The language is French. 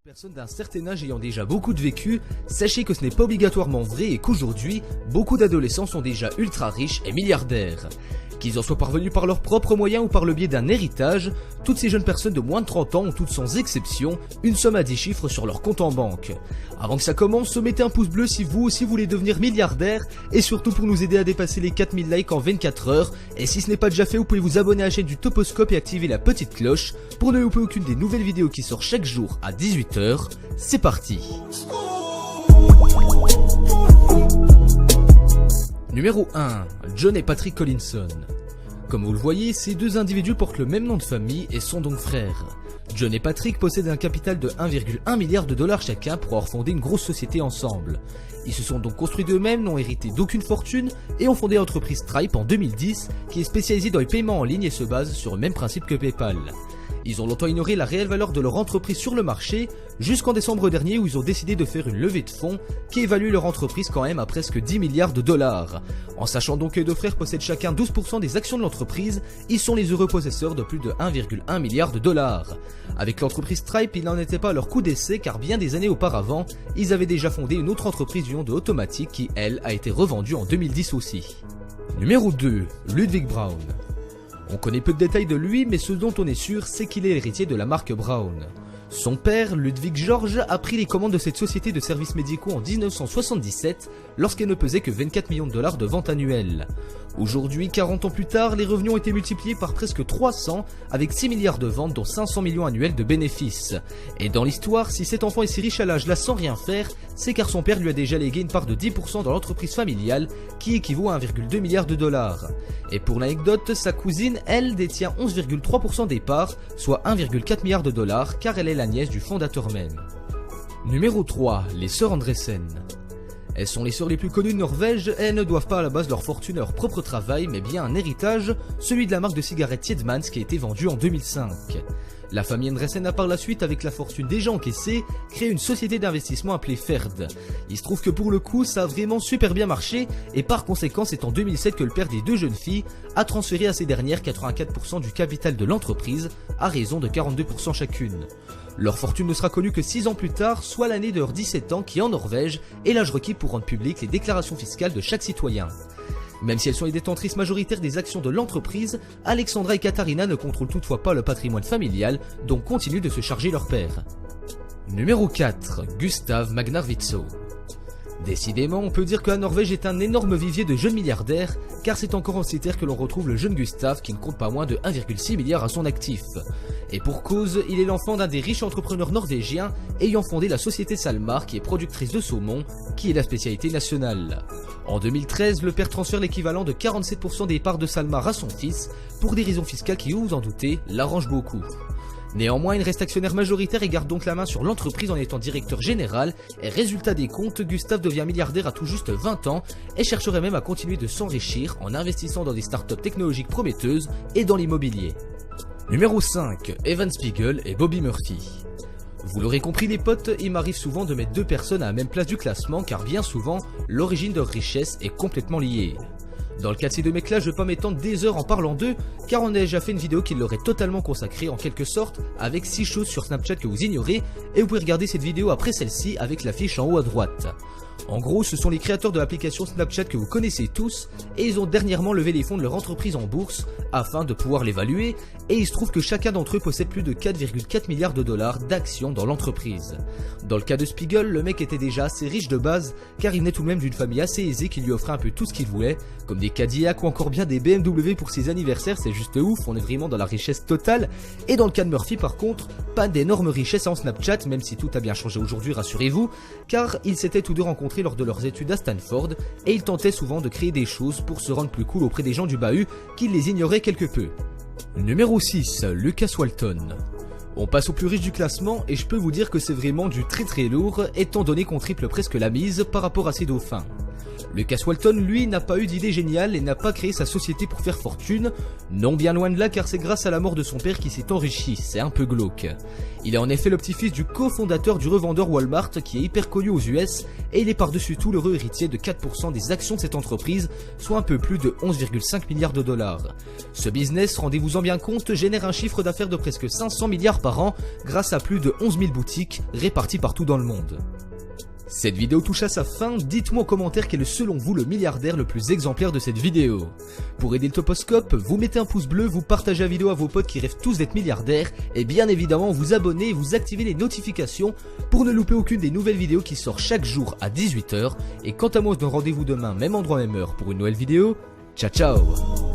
Personnes d'un certain âge ayant déjà beaucoup de vécu, sachez que ce n'est pas obligatoirement vrai et qu'aujourd'hui, beaucoup d'adolescents sont déjà ultra riches et milliardaires. Qu'ils en soient parvenus par leurs propres moyens ou par le biais d'un héritage, toutes ces jeunes personnes de moins de 30 ans ont toutes sans exception une somme à 10 chiffres sur leur compte en banque. Avant que ça commence, mettez un pouce bleu si vous aussi voulez devenir milliardaire et surtout pour nous aider à dépasser les 4000 likes en 24 heures. Et si ce n'est pas déjà fait, vous pouvez vous abonner à la chaîne du Toposcope et activer la petite cloche pour ne louper aucune des nouvelles vidéos qui sortent chaque jour à 18 h. C'est parti. Numéro 1. John et Patrick Collinson. Comme vous le voyez, ces deux individus portent le même nom de famille et sont donc frères. John et Patrick possèdent un capital de 1,1 milliard de dollars chacun pour avoir fondé une grosse société ensemble. Ils se sont donc construits d'eux-mêmes, n'ont hérité d'aucune fortune et ont fondé l'entreprise Stripe en 2010 qui est spécialisée dans les paiements en ligne et se base sur le même principe que PayPal. Ils ont longtemps ignoré la réelle valeur de leur entreprise sur le marché, jusqu'en décembre dernier où ils ont décidé de faire une levée de fonds qui évalue leur entreprise quand même à presque 10 milliards de dollars. En sachant donc que les deux frères possèdent chacun 12% des actions de l'entreprise, ils sont les heureux possesseurs de plus de 1,1 milliard de dollars. Avec l'entreprise Stripe, ils n'en étaient pas à leur coup d'essai car bien des années auparavant, ils avaient déjà fondé une autre entreprise du nom de Automatic qui, elle, a été revendue en 2010 aussi. Numéro 2. Ludwig Brown. On connaît peu de détails de lui, mais ce dont on est sûr, c'est qu'il est l'héritier de la marque Brown. Son père, Ludwig George, a pris les commandes de cette société de services médicaux en 1977, lorsqu'elle ne pesait que 24 millions de dollars de ventes annuelles. Aujourd'hui, 40 ans plus tard, les revenus ont été multipliés par presque 300, avec 6 milliards de ventes dont 500 millions annuels de bénéfices. Et dans l'histoire, si cet enfant est si riche à l'âge-là sans rien faire, c'est car son père lui a déjà légué une part de 10% dans l'entreprise familiale, qui équivaut à 1,2 milliard de dollars. Et pour l'anecdote, sa cousine, elle, détient 11,3% des parts, soit 1,4 milliard de dollars, car elle est la nièce du fondateur même. Numéro 3. Les sœurs Andresen. Elles sont les sœurs les plus connues de Norvège et elles ne doivent pas à la base leur fortune à leur propre travail mais bien un héritage, celui de la marque de cigarettes Tiedemans qui a été vendue en 2005. La famille Andresen a par la suite, avec la fortune déjà encaissée, créé une société d'investissement appelée Ferd. Il se trouve que pour le coup, ça a vraiment super bien marché et par conséquent, c'est en 2007 que le père des deux jeunes filles a transféré à ces dernières 84% du capital de l'entreprise à raison de 42% chacune. Leur fortune ne sera connue que 6 ans plus tard, soit l'année de leurs 17 ans qui en Norvège est l'âge requis pour rendre publiques les déclarations fiscales de chaque citoyen. Même si elles sont les détentrices majoritaires des actions de l'entreprise, Alexandra et Katharina ne contrôlent toutefois pas le patrimoine familial, dont continue de se charger leur père. Numéro 4. Gustav Magnarvitso. Décidément, on peut dire que la Norvège est un énorme vivier de jeunes milliardaires, car c'est encore en ces terres que l'on retrouve le jeune Gustav qui ne compte pas moins de 1,6 milliard à son actif. Et pour cause, il est l'enfant d'un des riches entrepreneurs norvégiens ayant fondé la société Salmar qui est productrice de saumon, qui est la spécialité nationale. En 2013, le père transfère l'équivalent de 47% des parts de Salmar à son fils, pour des raisons fiscales qui, vous vous en doutez, l'arrangent beaucoup. Néanmoins, il reste actionnaire majoritaire et garde donc la main sur l'entreprise en étant directeur général, et résultat des comptes, Gustav devient milliardaire à tout juste 20 ans et chercherait même à continuer de s'enrichir en investissant dans des startups technologiques prometteuses et dans l'immobilier. Numéro 5. Evan Spiegel et Bobby Murphy. Vous l'aurez compris les potes, il m'arrive souvent de mettre deux personnes à la même place du classement car bien souvent, l'origine de leur richesse est complètement liée. Dans le cas de ces deux mecs-là, je vais pas m'étendre des heures en parlant d'eux, car on a déjà fait une vidéo qui leur est totalement consacrée en quelque sorte, avec 6 choses sur Snapchat que vous ignorez, et vous pouvez regarder cette vidéo après celle-ci avec l'affiche en haut à droite. En gros, ce sont les créateurs de l'application Snapchat que vous connaissez tous, et ils ont dernièrement levé les fonds de leur entreprise en bourse, afin de pouvoir l'évaluer, et il se trouve que chacun d'entre eux possède plus de 4,4 milliards de dollars d'actions dans l'entreprise. Dans le cas de Spiegel, le mec était déjà assez riche de base, car il venait tout de même d'une famille assez aisée qui lui offrait un peu tout ce qu'il voulait, comme des Cadillacs ou encore bien des BMW pour ses anniversaires, c'est juste ouf, on est vraiment dans la richesse totale. Et dans le cas de Murphy par contre, pas d'énormes richesses en Snapchat, même si tout a bien changé aujourd'hui, rassurez-vous, car ils s'étaient tous deux rencontrés lors de leurs études à Stanford, et ils tentaient souvent de créer des choses pour se rendre plus cool auprès des gens du bahut, qui les ignoraient quelque peu. Numéro 6. Lucas Walton. On passe au plus riche du classement, et je peux vous dire que c'est vraiment du très lourd, étant donné qu'on triple presque la mise par rapport à ses dauphins. Lucas Walton, lui, n'a pas eu d'idée géniale et n'a pas créé sa société pour faire fortune. Non, bien loin de là, car c'est grâce à la mort de son père qu'il s'est enrichi, c'est un peu glauque. Il est en effet le petit-fils du cofondateur du revendeur Walmart qui est hyper connu aux US et il est par-dessus tout l'heureux héritier de 4% des actions de cette entreprise, soit un peu plus de 11,5 milliards de dollars. Ce business, rendez-vous-en bien compte, génère un chiffre d'affaires de presque 500 milliards par an grâce à plus de 11 000 boutiques réparties partout dans le monde. Cette vidéo touche à sa fin, dites-moi en commentaire quel est selon vous le milliardaire le plus exemplaire de cette vidéo. Pour aider le Toposcope, vous mettez un pouce bleu, vous partagez la vidéo à vos potes qui rêvent tous d'être milliardaires, et bien évidemment vous abonnez et vous activez les notifications pour ne louper aucune des nouvelles vidéos qui sortent chaque jour à 18 h. Et quant à moi, je donne rendez-vous demain, même endroit, même heure pour une nouvelle vidéo. Ciao ciao.